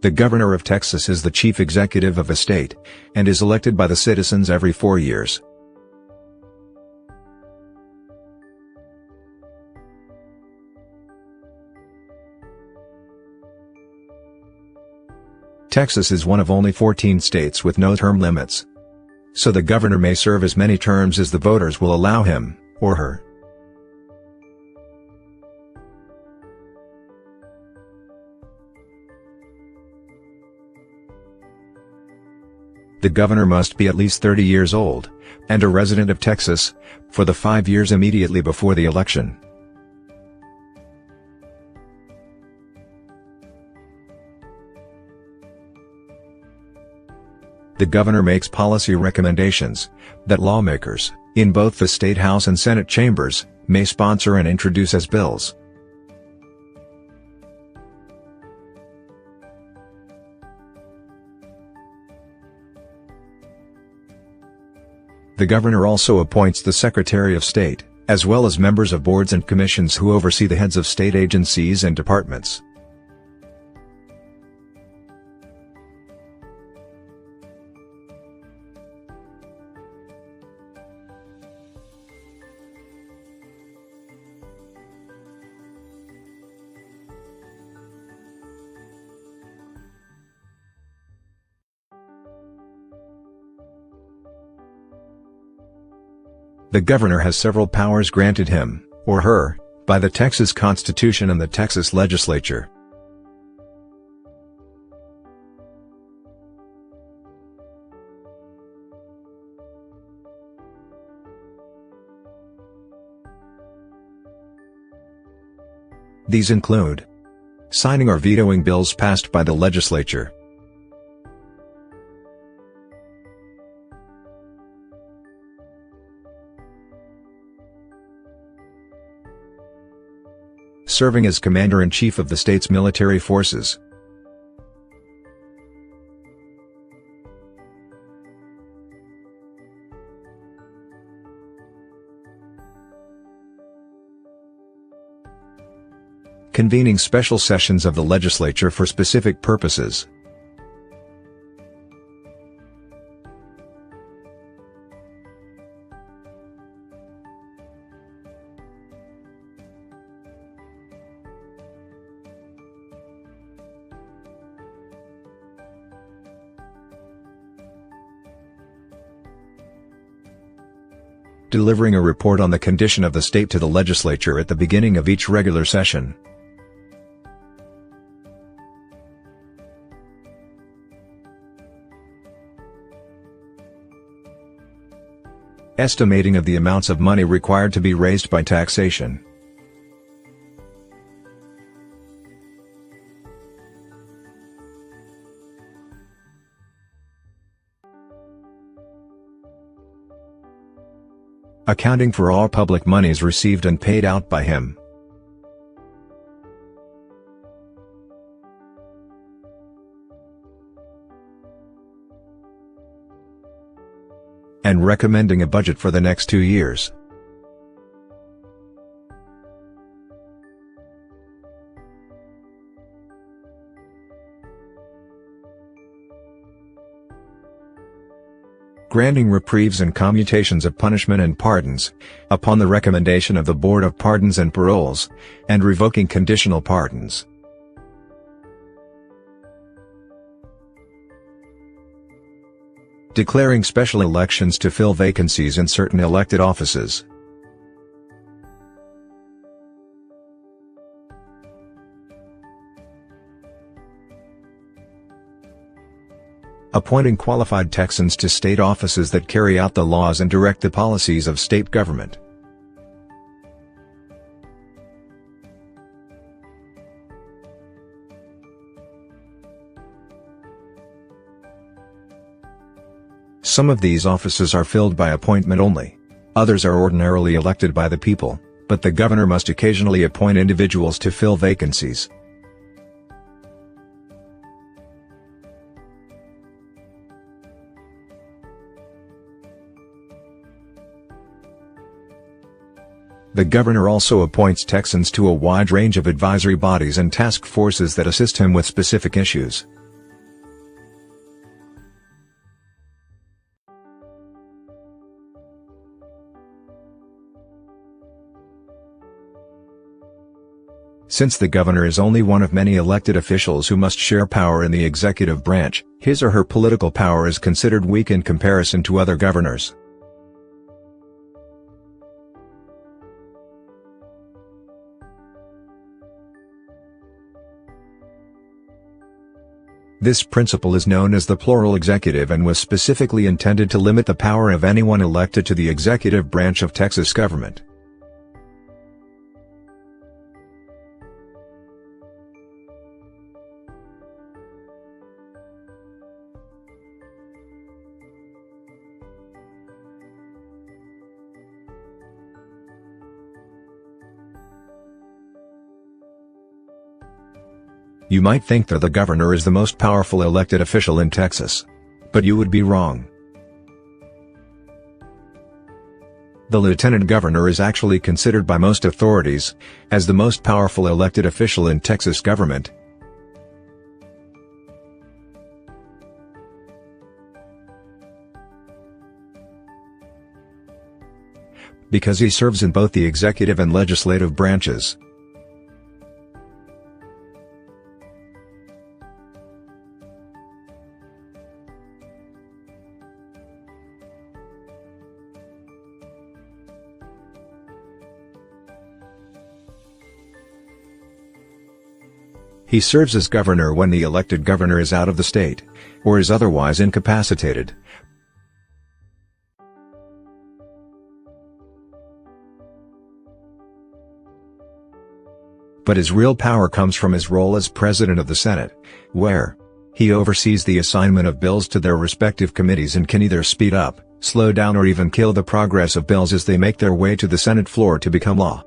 The governor of Texas is the chief executive of a state, and is elected by the citizens every 4 years. Texas is one of only 14 states with no term limits. So the governor may serve as many terms as the voters will allow him, or her. The governor must be at least 30 years old, and a resident of Texas, for the 5 years immediately before the election. The governor makes policy recommendations that lawmakers, in both the State House and Senate chambers, may sponsor and introduce as bills. The governor also appoints the Secretary of State, as well as members of boards and commissions who oversee the heads of state agencies and departments. The governor has several powers granted him, or her, by the Texas Constitution and the Texas Legislature. These include signing or vetoing bills passed by the legislature, serving as commander-in-chief of the state's military forces, convening special sessions of the legislature for specific purposes, delivering a report on the condition of the state to the legislature at the beginning of each regular session, estimating of the amounts of money required to be raised by taxation, accounting for all public monies received and paid out by him, and recommending a budget for the next 2 years. Granting reprieves and commutations of punishment and pardons, upon the recommendation of the Board of Pardons and Paroles, and revoking conditional pardons. Declaring special elections to fill vacancies in certain elected offices. Appointing qualified Texans to state offices that carry out the laws and direct the policies of state government. Some of these offices are filled by appointment only. Others are ordinarily elected by the people, but the governor must occasionally appoint individuals to fill vacancies. The governor also appoints Texans to a wide range of advisory bodies and task forces that assist him with specific issues. Since the governor is only one of many elected officials who must share power in the executive branch, his or her political power is considered weak in comparison to other governors. This principle is known as the plural executive and was specifically intended to limit the power of anyone elected to the executive branch of Texas government. You might think that the governor is the most powerful elected official in Texas. But you would be wrong. The lieutenant governor is actually considered by most authorities as the most powerful elected official in Texas government. Because he serves in both the executive and legislative branches. He serves as governor when the elected governor is out of the state, or is otherwise incapacitated. But his real power comes from his role as President of the Senate, where he oversees the assignment of bills to their respective committees and can either speed up, slow down or even kill the progress of bills as they make their way to the Senate floor to become law.